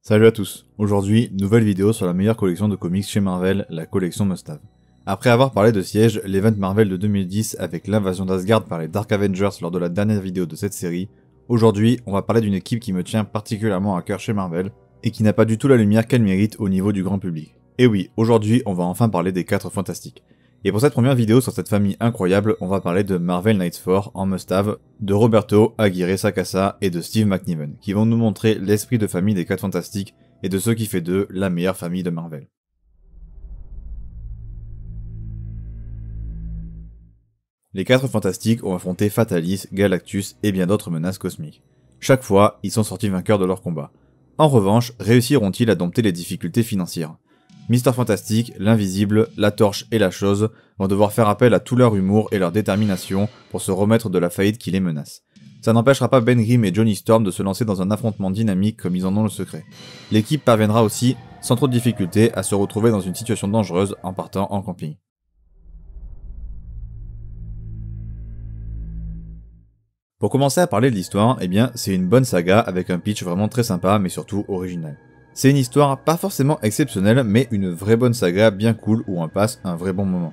Salut à tous, aujourd'hui, nouvelle vidéo sur la meilleure collection de comics chez Marvel, la collection Must-Have. Après avoir parlé de Siege, l'event Marvel de 2010 avec l'invasion d'Asgard par les Dark Avengers lors de la dernière vidéo de cette série, aujourd'hui, on va parler d'une équipe qui me tient particulièrement à cœur chez Marvel, et qui n'a pas du tout la lumière qu'elle mérite au niveau du grand public. Et oui, aujourd'hui, on va enfin parler des 4 Fantastiques. Et pour cette première vidéo sur cette famille incroyable, on va parler de Marvel Knights 4 en Must-Have, de Roberto Aguirre Sacasa et de Steve McNiven, qui vont nous montrer l'esprit de famille des 4 Fantastiques et de ce qui fait d'eux la meilleure famille de Marvel. Les 4 Fantastiques ont affronté Fatalis, Galactus et bien d'autres menaces cosmiques. Chaque fois, ils sont sortis vainqueurs de leur combat. En revanche, réussiront-ils à dompter les difficultés financières ? Mr Fantastic, l'Invisible, la Torche et la Chose vont devoir faire appel à tout leur humour et leur détermination pour se remettre de la faillite qui les menace. Ça n'empêchera pas Ben Grimm et Johnny Storm de se lancer dans un affrontement dynamique comme ils en ont le secret. L'équipe parviendra aussi, sans trop de difficultés, à se retrouver dans une situation dangereuse en partant en camping. Pour commencer à parler de l'histoire, eh bien c'est une bonne saga avec un pitch vraiment très sympa mais surtout original. C'est une histoire pas forcément exceptionnelle, mais une vraie bonne saga bien cool où on passe un vrai bon moment.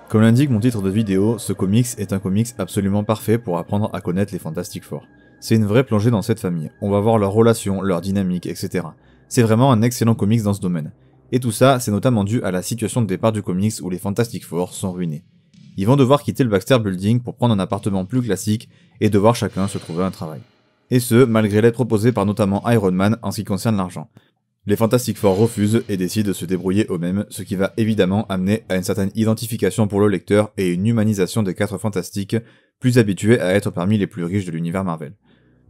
Comme l'indique mon titre de vidéo, ce comics est un comics absolument parfait pour apprendre à connaître les Fantastic Four. C'est une vraie plongée dans cette famille, on va voir leurs relations, leurs dynamiques, etc. C'est vraiment un excellent comics dans ce domaine. Et tout ça, c'est notamment dû à la situation de départ du comics où les Fantastic Four sont ruinés. Ils vont devoir quitter le Baxter Building pour prendre un appartement plus classique et devoir chacun se trouver un travail. Et ce, malgré l'aide proposée par notamment Iron Man en ce qui concerne l'argent. Les Fantastic Four refusent et décident de se débrouiller eux-mêmes, ce qui va évidemment amener à une certaine identification pour le lecteur et une humanisation des 4 Fantastiques, plus habitués à être parmi les plus riches de l'univers Marvel.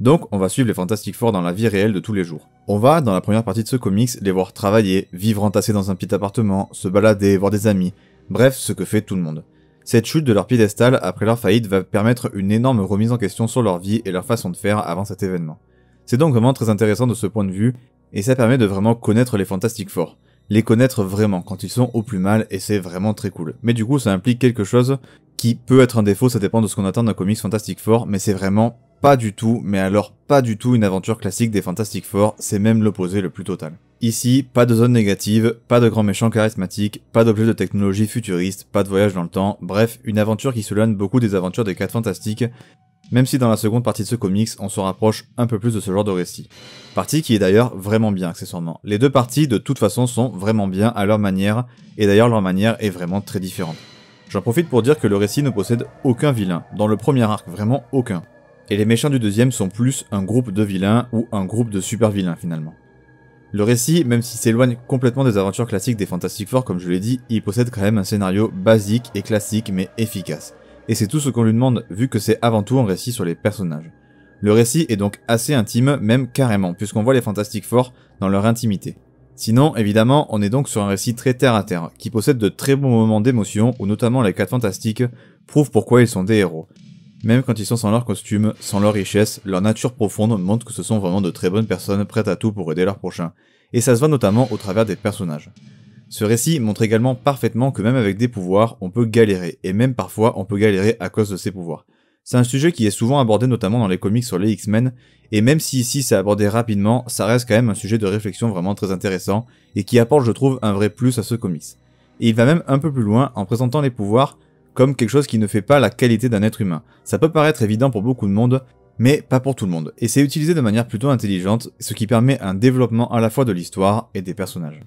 Donc on va suivre les Fantastic Four dans la vie réelle de tous les jours. On va, dans la première partie de ce comics, les voir travailler, vivre entassés dans un petit appartement, se balader, voir des amis, bref, ce que fait tout le monde. Cette chute de leur piédestal après leur faillite va permettre une énorme remise en question sur leur vie et leur façon de faire avant cet événement. C'est donc vraiment très intéressant de ce point de vue, et ça permet de vraiment connaître les Fantastic Four. Les connaître vraiment quand ils sont au plus mal et c'est vraiment très cool. Mais du coup ça implique quelque chose qui peut être un défaut, ça dépend de ce qu'on attend d'un comics Fantastic Four, mais c'est vraiment pas du tout, mais alors pas du tout une aventure classique des Fantastic Four, c'est même l'opposé le plus total. Ici, pas de zone négative, pas de grands méchants charismatiques, pas d'objets de technologie futuriste, pas de voyage dans le temps, bref, une aventure qui s'éloigne beaucoup des aventures des 4 Fantastiques, même si dans la seconde partie de ce comics, on se rapproche un peu plus de ce genre de récit. Partie qui est d'ailleurs vraiment bien accessoirement. Les deux parties de toute façon sont vraiment bien à leur manière, et d'ailleurs leur manière est vraiment très différente. J'en profite pour dire que le récit ne possède aucun vilain, dans le premier arc vraiment aucun. Et les méchants du deuxième sont plus un groupe de vilains ou un groupe de super vilains finalement. Le récit, même s'il s'éloigne complètement des aventures classiques des Fantastic Four comme je l'ai dit, il possède quand même un scénario basique et classique mais efficace. Et c'est tout ce qu'on lui demande vu que c'est avant tout un récit sur les personnages. Le récit est donc assez intime, même carrément, puisqu'on voit les Fantastic Four dans leur intimité. Sinon, évidemment, on est donc sur un récit très terre à terre, qui possède de très bons moments d'émotion, où notamment les 4 Fantastiques prouvent pourquoi ils sont des héros. Même quand ils sont sans leur costume, sans leur richesse, leur nature profonde montre que ce sont vraiment de très bonnes personnes prêtes à tout pour aider leur prochain. Et ça se voit notamment au travers des personnages. Ce récit montre également parfaitement que même avec des pouvoirs, on peut galérer, et même parfois on peut galérer à cause de ces pouvoirs. C'est un sujet qui est souvent abordé notamment dans les comics sur les X-Men, et même si ici c'est abordé rapidement, ça reste quand même un sujet de réflexion vraiment très intéressant, et qui apporte je trouve un vrai plus à ce comics. Et il va même un peu plus loin en présentant les pouvoirs comme quelque chose qui ne fait pas la qualité d'un être humain. Ça peut paraître évident pour beaucoup de monde, mais pas pour tout le monde, et c'est utilisé de manière plutôt intelligente, ce qui permet un développement à la fois de l'histoire et des personnages.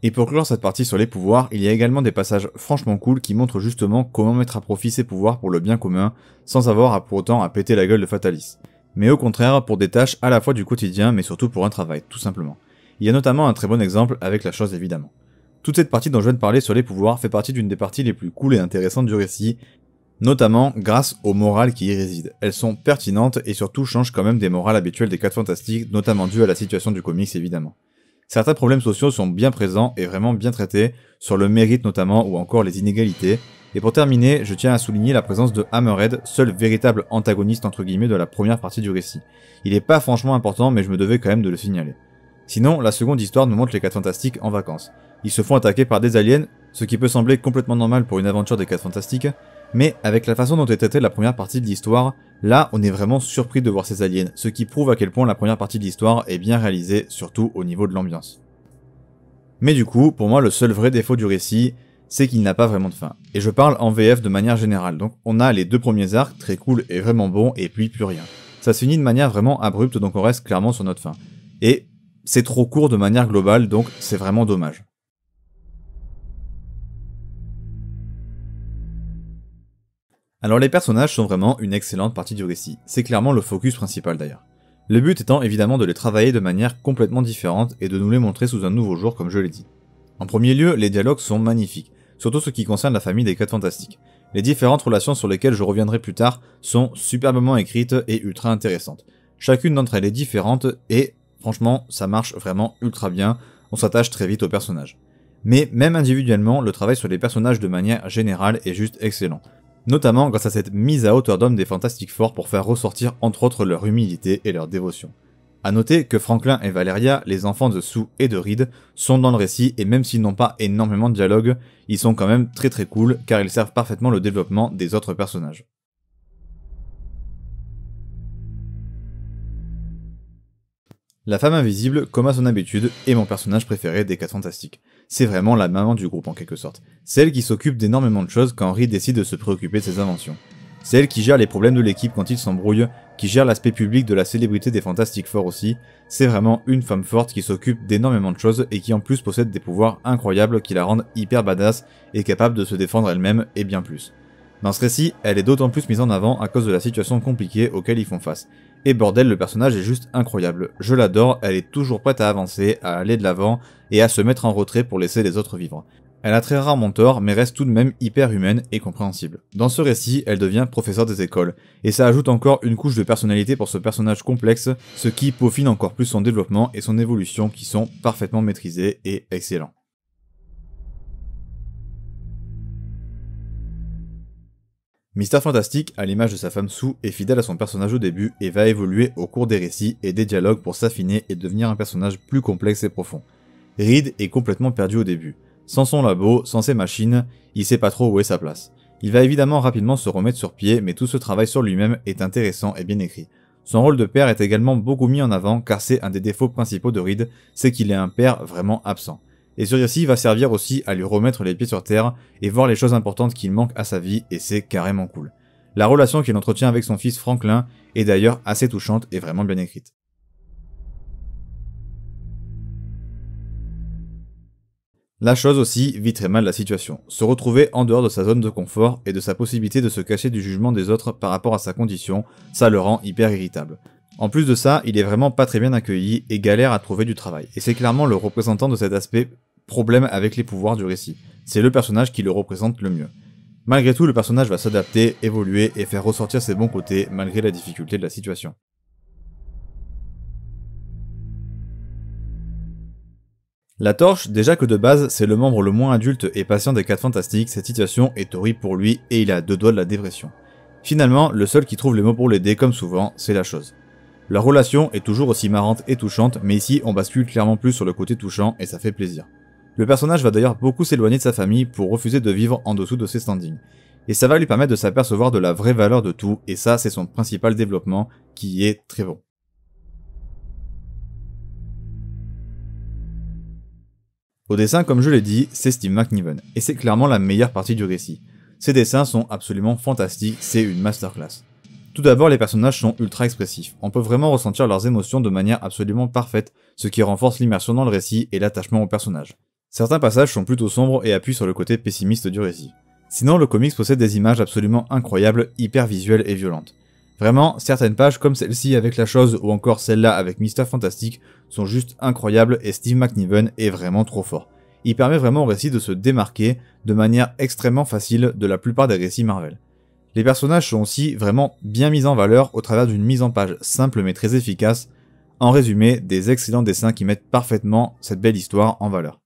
Et pour clore cette partie sur les pouvoirs, il y a également des passages franchement cool qui montrent justement comment mettre à profit ces pouvoirs pour le bien commun, sans avoir à pour autant à péter la gueule de Fatalis. Mais au contraire, pour des tâches à la fois du quotidien, mais surtout pour un travail, tout simplement. Il y a notamment un très bon exemple avec la Chose évidemment. Toute cette partie dont je viens de parler sur les pouvoirs fait partie d'une des parties les plus cool et intéressantes du récit, notamment grâce aux morales qui y résident. Elles sont pertinentes et surtout changent quand même des morales habituelles des 4 Fantastiques, notamment dues à la situation du comics évidemment. Certains problèmes sociaux sont bien présents et vraiment bien traités, sur le mérite notamment ou encore les inégalités. Et pour terminer, je tiens à souligner la présence de Hammerhead, seul véritable antagoniste entre guillemets de la première partie du récit. Il est pas franchement important mais je me devais quand même de le signaler. Sinon, la seconde histoire nous montre les 4 Fantastiques en vacances. Ils se font attaquer par des aliens, ce qui peut sembler complètement normal pour une aventure des 4 Fantastiques, Mais avec la façon dont est traitée la première partie de l'histoire, là on est vraiment surpris de voir ces aliens, ce qui prouve à quel point la première partie de l'histoire est bien réalisée, surtout au niveau de l'ambiance. Mais du coup, pour moi le seul vrai défaut du récit, c'est qu'il n'a pas vraiment de fin. Et je parle en VF de manière générale, donc on a les 2 premiers arcs, très cool et vraiment bons, et puis plus rien. Ça se finit de manière vraiment abrupte, donc on reste clairement sur notre fin. Et c'est trop court de manière globale, donc c'est vraiment dommage. Alors les personnages sont vraiment une excellente partie du récit, c'est clairement le focus principal d'ailleurs. Le but étant évidemment de les travailler de manière complètement différente et de nous les montrer sous un nouveau jour comme je l'ai dit. En premier lieu, les dialogues sont magnifiques, surtout ce qui concerne la famille des 4 Fantastiques. Les différentes relations sur lesquelles je reviendrai plus tard sont superbement écrites et ultra intéressantes. Chacune d'entre elles est différente et franchement ça marche vraiment ultra bien, on s'attache très vite aux personnages. Mais même individuellement, le travail sur les personnages de manière générale est juste excellent. Notamment grâce à cette mise à hauteur d'homme des Fantastic Four pour faire ressortir entre autres leur humilité et leur dévotion. A noter que Franklin et Valeria, les enfants de Sue et de Reed, sont dans le récit et même s'ils n'ont pas énormément de dialogue, ils sont quand même très cool car ils servent parfaitement le développement des autres personnages. La femme invisible, comme à son habitude, est mon personnage préféré des 4 Fantastiques. C'est vraiment la maman du groupe en quelque sorte. C'est elle qui s'occupe d'énormément de choses quand Reed décide de se préoccuper de ses inventions. C'est elle qui gère les problèmes de l'équipe quand ils s'embrouillent, qui gère l'aspect public de la célébrité des Fantastic Four aussi. C'est vraiment une femme forte qui s'occupe d'énormément de choses et qui en plus possède des pouvoirs incroyables qui la rendent hyper badass et capable de se défendre elle-même et bien plus. Dans ce récit, elle est d'autant plus mise en avant à cause de la situation compliquée auxquelles ils font face. Et bordel, le personnage est juste incroyable. Je l'adore, elle est toujours prête à avancer, à aller de l'avant et à se mettre en retrait pour laisser les autres vivre. Elle a très rarement tort, mais reste tout de même hyper humaine et compréhensible. Dans ce récit, elle devient professeure des écoles, et ça ajoute encore une couche de personnalité pour ce personnage complexe, ce qui peaufine encore plus son développement et son évolution qui sont parfaitement maîtrisés et excellents. Mister Fantastic, à l'image de sa femme Sue, est fidèle à son personnage au début et va évoluer au cours des récits et des dialogues pour s'affiner et devenir un personnage plus complexe et profond. Reed est complètement perdu au début. Sans son labo, sans ses machines, il sait pas trop où est sa place. Il va évidemment rapidement se remettre sur pied, mais tout ce travail sur lui-même est intéressant et bien écrit. Son rôle de père est également beaucoup mis en avant car c'est un des défauts principaux de Reed, c'est qu'il est un père vraiment absent. Et ce récit va servir aussi à lui remettre les pieds sur terre et voir les choses importantes qu'il manque à sa vie et c'est carrément cool. La relation qu'il entretient avec son fils Franklin est d'ailleurs assez touchante et vraiment bien écrite. La chose aussi vit très mal la situation, se retrouver en dehors de sa zone de confort et de sa possibilité de se cacher du jugement des autres par rapport à sa condition, ça le rend hyper irritable. En plus de ça, il est vraiment pas très bien accueilli et galère à trouver du travail, et c'est clairement le représentant de cet aspect problème avec les pouvoirs du récit. C'est le personnage qui le représente le mieux. Malgré tout, le personnage va s'adapter, évoluer et faire ressortir ses bons côtés malgré la difficulté de la situation. La Torche, déjà que de base, c'est le membre le moins adulte et patient des 4 Fantastiques, cette situation est horrible pour lui et il a 2 doigts de la dépression. Finalement, le seul qui trouve les mots pour l'aider comme souvent, c'est la Chose. Leur relation est toujours aussi marrante et touchante, mais ici on bascule clairement plus sur le côté touchant et ça fait plaisir. Le personnage va d'ailleurs beaucoup s'éloigner de sa famille pour refuser de vivre en dessous de ses standings. Et ça va lui permettre de s'apercevoir de la vraie valeur de tout, et ça c'est son principal développement, qui est très bon. Au dessin, comme je l'ai dit, c'est Steve McNiven, et c'est clairement la meilleure partie du récit. Ces dessins sont absolument fantastiques, c'est une masterclass. Tout d'abord, les personnages sont ultra expressifs, on peut vraiment ressentir leurs émotions de manière absolument parfaite, ce qui renforce l'immersion dans le récit et l'attachement au personnage. Certains passages sont plutôt sombres et appuient sur le côté pessimiste du récit. Sinon, le comics possède des images absolument incroyables, hyper visuelles et violentes. Vraiment, certaines pages comme celle-ci avec la Chose ou encore celle-là avec Mister Fantastic sont juste incroyables et Steve McNiven est vraiment trop fort. Il permet vraiment au récit de se démarquer de manière extrêmement facile de la plupart des récits Marvel. Les personnages sont aussi vraiment bien mis en valeur au travers d'une mise en page simple mais très efficace. En résumé, des excellents dessins qui mettent parfaitement cette belle histoire en valeur.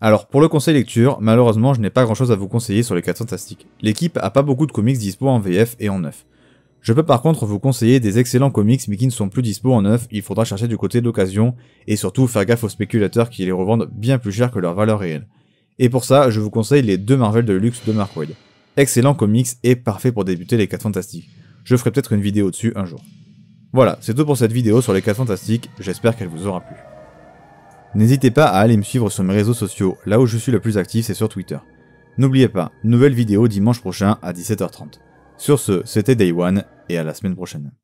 Alors pour le conseil lecture, malheureusement je n'ai pas grand chose à vous conseiller sur les 4 Fantastiques. L'équipe a pas beaucoup de comics dispo en VF et en neuf. Je peux par contre vous conseiller des excellents comics mais qui ne sont plus dispo en neuf, il faudra chercher du côté de l'occasion, et surtout faire gaffe aux spéculateurs qui les revendent bien plus cher que leur valeur réelle. Et pour ça, je vous conseille les 2 Marvel de luxe de Mark Waid. Excellent comics et parfait pour débuter les 4 Fantastiques. Je ferai peut-être une vidéo dessus un jour. Voilà, c'est tout pour cette vidéo sur les 4 Fantastiques, j'espère qu'elle vous aura plu. N'hésitez pas à aller me suivre sur mes réseaux sociaux, là où je suis le plus actif c'est sur Twitter. N'oubliez pas, nouvelle vidéo dimanche prochain à 17h30. Sur ce, c'était Day One, et à la semaine prochaine.